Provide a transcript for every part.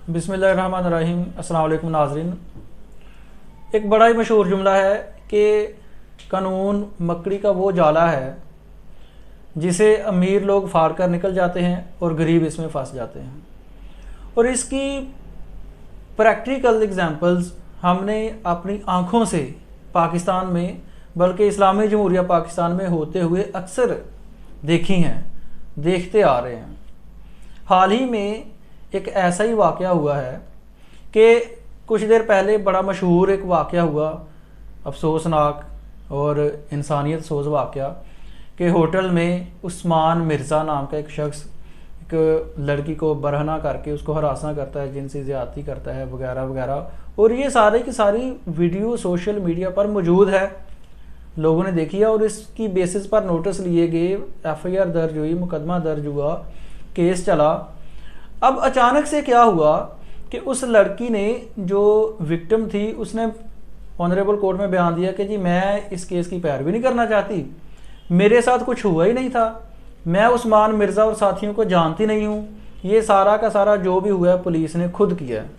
बिस्मिल्लाहिर्रहमानिर्रहीम। अस्सलाम वालेकुम नाज़रीन। एक बड़ा ही मशहूर जुमला है कि कानून मकड़ी का वो जाला है जिसे अमीर लोग फाड़ कर निकल जाते हैं और गरीब इसमें फंस जाते हैं। और इसकी प्रैक्टिकल एग्जांपल्स हमने अपनी आँखों से पाकिस्तान में, बल्कि इस्लामी जमहूरिया पाकिस्तान में होते हुए अक्सर देखी हैं, देखते आ रहे हैं। हाल ही में एक ऐसा ही वाक़या हुआ है कि कुछ देर पहले बड़ा मशहूर एक वाक़या हुआ, अफसोसनाक और इंसानियत सोज वाक़या, कि होटल में उस्मान मिर्ज़ा नाम का एक शख्स एक लड़की को बरहना करके उसको हरासा करता है, जिनसी ज़्यादती करता है वगैरह वगैरह। और ये सारी की सारी वीडियो सोशल मीडिया पर मौजूद है, लोगों ने देखी है और इसकी बेसिस पर नोटिस लिए गए, FIR दर्ज हुई, मुकदमा दर्ज हुआ, केस चला। अब अचानक से क्या हुआ कि उस लड़की ने, जो विक्टिम थी, उसने ऑनरेबल कोर्ट में बयान दिया कि जी मैं इस केस की पैरवी नहीं करना चाहती, मेरे साथ कुछ हुआ ही नहीं था, मैं उस्मान मिर्ज़ा और साथियों को जानती नहीं हूँ, ये सारा का सारा जो भी हुआ है पुलिस ने खुद किया है।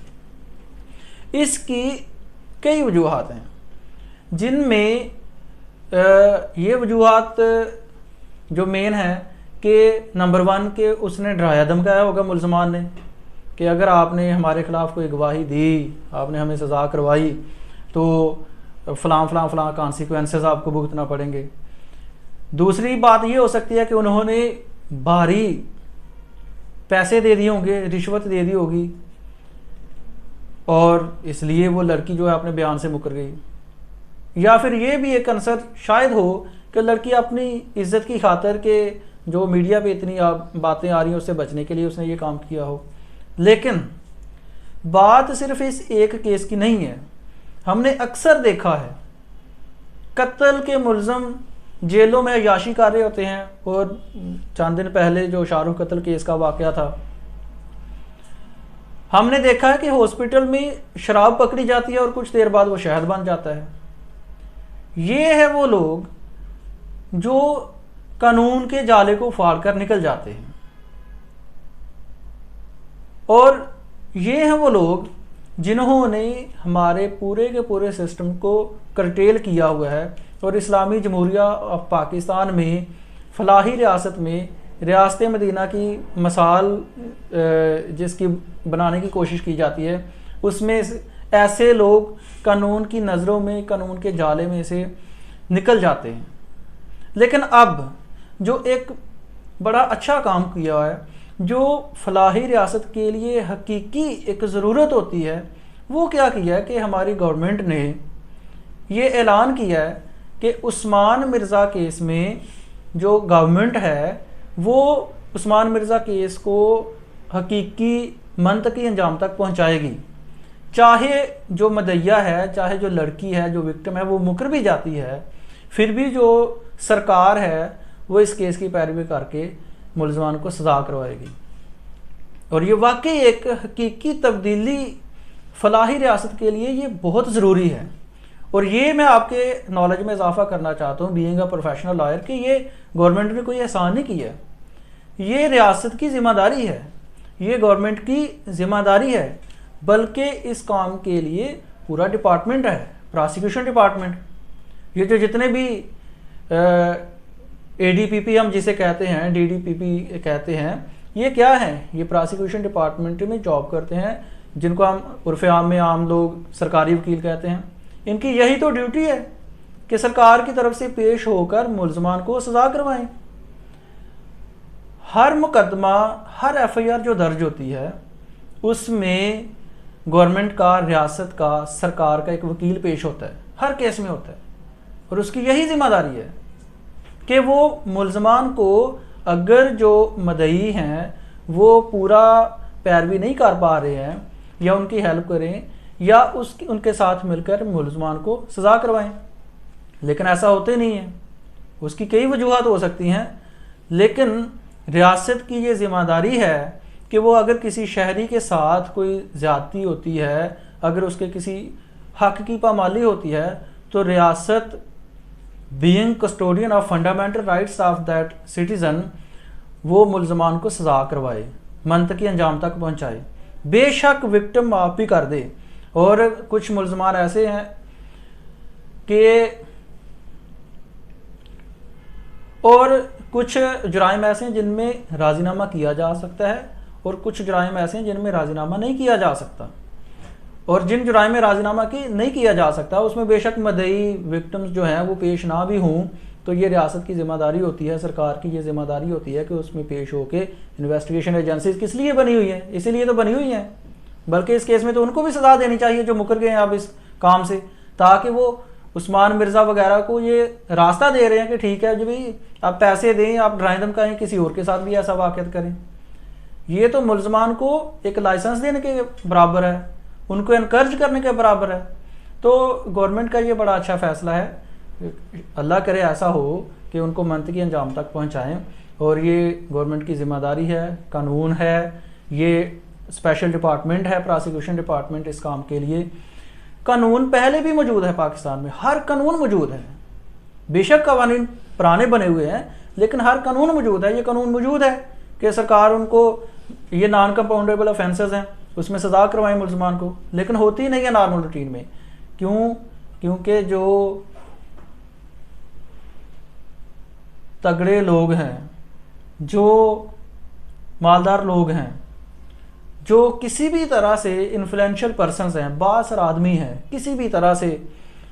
इसकी कई वजूहात हैं, जिनमें ये वजूहात जो मेन है कि नंबर 1 के उसने डराया धमकाया होगा मुलजमान ने कि अगर आपने हमारे ख़िलाफ़ कोई गवाही दी, आपने हमें सज़ा करवाई तो फ़लाँ फ़लाँ फ़लाँ कॉन्सिक्वेंसेस आपको भुगतना पड़ेंगे। दूसरी बात ये हो सकती है कि उन्होंने भारी पैसे दे दिए होंगे, रिश्वत दे दी होगी और इसलिए वो लड़की जो है अपने बयान से मुकर गई। या फिर ये भी एक आंसर शायद हो कि लड़की अपनी इज्जत की खातिर के जो मीडिया पे इतनी बातें आ रही हैं उससे बचने के लिए उसने ये काम किया हो। लेकिन बात सिर्फ इस एक केस की नहीं है, हमने अक्सर देखा है कत्ल के मुलजम जेलों में अय्याशी कर रहे होते हैं। और चंद दिन पहले जो शाहरुख कत्ल केस का वाक़या था, हमने देखा है कि हॉस्पिटल में शराब पकड़ी जाती है और कुछ देर बाद वो शहद बन जाता है। ये है वो लोग जो कानून के जाले को फाड़ कर निकल जाते हैं, और ये हैं वो लोग जिन्होंने हमारे पूरे के पूरे सिस्टम को करटेल किया हुआ है। और इस्लामी जमहूरिया ऑफ पाकिस्तान में फलाही रियासत में रियासत मदीना की मिसाल जिसकी बनाने की कोशिश की जाती है, उसमें ऐसे लोग कानून की नज़रों में, कानून के जाले में से निकल जाते हैं। लेकिन अब जो एक बड़ा अच्छा काम किया है, जो फलाही रियासत के लिए हकीकी एक ज़रूरत होती है, वो क्या किया है कि हमारी गवर्नमेंट ने ये ऐलान किया है कि उस्मान मिर्ज़ा केस में जो गवर्नमेंट है वो उस्मान मिर्ज़ा केस को हकीकी मंतकी अंजाम तक पहुंचाएगी। चाहे जो मदइया है, चाहे जो लड़की है, जो विक्टिम है, वो मुकर भी जाती है, फिर भी जो सरकार है वो इस केस की पैरवी करके मुलजमान को सज़ा करवाएगी। और ये वाकई एक हकीकी तब्दीली फलाही रियासत के लिए ये बहुत ज़रूरी है। और ये मैं आपके नॉलेज में इजाफा करना चाहता हूँ, बीइंग अ प्रोफेशनल लॉयर, कि ये गवर्नमेंट ने कोई एहसान नहीं किया, ये रियासत की ज़िम्मेदारी है, ये गवर्नमेंट की ज़िम्मेदारी है, बल्कि इस काम के लिए पूरा डिपार्टमेंट है, प्रोसिक्यूशन डिपार्टमेंट। ये जो जितने भी ADPP हम जिसे कहते हैं, DDPP कहते हैं, ये क्या है? ये प्रोसिक्यूशन डिपार्टमेंट में जॉब करते हैं, जिनको हम उर्फ़े आम में आम लोग सरकारी वकील कहते हैं। इनकी यही तो ड्यूटी है कि सरकार की तरफ से पेश होकर मुलजमान को सज़ा करवाएं। हर मुकदमा, हर FIR जो दर्ज होती है उसमें गवर्नमेंट का, रियासत का, सरकार का एक वकील पेश होता है, हर केस में होता है। और उसकी यही जिम्मेदारी है कि वो मुलजमान को, अगर जो मदई हैं वो पूरा पैरवी नहीं कर पा रहे हैं, या उनकी हेल्प करें, या उनके साथ मिलकर मुलजमान को सज़ा करवाएं। लेकिन ऐसा होते नहीं है, उसकी कई वजूहात हो सकती हैं, लेकिन रियासत की ये ज़िम्मेदारी है कि वो अगर किसी शहरी के साथ कोई ज़्यादती होती है, अगर उसके किसी हक की पामाली होती है, तो रियासत being custodian of fundamental rights of that citizen वो मुलजमान को सज़ा करवाए, मंतकी अंजाम तक पहुँचाए। بے شک وکٹم معاف بھی کر دے. اور کچھ ملزمان ایسے ہیں کہ اور کچھ جرائم ایسے ہیں جن میں راضی نامہ کیا جا سکتا ہے اور کچھ جرائم ایسے ہیں جن میں راضی نامہ نہیں کیا جا سکتا. اور جن جرائم میں راضی نامہ نہیں کیا جا سکتا اس میں بے شک مدعی وکٹمز جو ہیں وہ پیش نہ بھی ہوں تو یہ ریاست کی ذمہ داری ہوتی ہے, سرکار کی یہ ذمہ داری ہوتی ہے کہ اس میں پیش ہو کے انویسٹیگیشن ایجنسیز کس لیے بنی ہوئی ہیں, اسی لیے تو بنی ہوئی ہیں. بلکہ اس کیس میں تو ان کو بھی سزا دینی چاہیے جو مکر گئے ہیں اب اس کام سے, تاکہ وہ عثمان مرزا وغیرہ کو یہ راستہ دے رہے ہیں کہ ٹھیک ہے جی بھائی آپ پیسے دیں, آپ ڈرائیں دھمکائیں, کسی اور کے ساتھ بھی ایسا واقعات کریں. یہ تو ملزمان کو ایک لائسنس دینے کے برابر ہے, ان کو انکرج کرنے کے برابر ہے. تو گورنمنٹ کا یہ بڑا اچھا فیصلہ ہے, اللہ کرے ایسا ہو کہ ان کو منطقی انجام تک پہنچائیں. اور یہ گورنمنٹ کی ذمہ داری ہے, قانون ہے, یہ اسپیشل ڈپارٹمنٹ ہے پراسیکیوشن ڈپارٹمنٹ اس کام کے لیے. قانون پہلے بھی موجود ہے پاکستان میں, ہر قانون موجود ہے. بے شک قوانین پرانے بنے ہوئے ہیں لیکن ہر قانون موجود ہے. یہ قانون موجود ہے کہ سرکار ان کو, یہ نان کمپاؤنڈیبل افینسز ہیں, اس میں سزا کروائیں ملزمان کو, لیکن ہوتی نہیں ہے نارمل روٹین میں. کیونکہ جو تگڑے لوگ ہیں, جو مالدار لوگ ہیں, جو کسی بھی طرح سے انفلوئنشل پرسنز ہیں, بااثر آدمی ہیں, کسی بھی طرح سے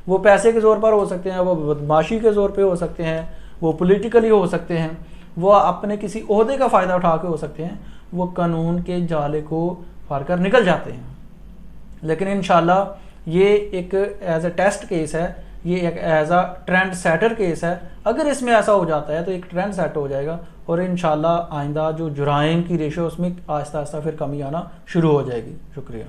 وہ پیسے کے زور پر ہو سکتے ہیں, وہ بدماشی کے زور پہ ہو سکتے ہیں, وہ پولیٹیکلی ہو سکتے ہیں, وہ اپنے کسی عہدے کا فائدہ اٹھا کے ہو سکتے ہیں, وہ قانون کے جالے کو پار کر نکل جاتے ہیں. لیکن انشاءاللہ یہ ایک ایز اے ٹیسٹ کیس ہے, یہ ایک as a trend setter case ہے. اگر اس میں ایسا ہو جاتا ہے تو ایک ٹرینڈ سیٹ ہو جائے گا اور انشاءاللہ آئندہ جو جرائم کی ریشو اس میں آہستہ آہستہ پھر کمی آنا شروع ہو جائے گی. شکریہ.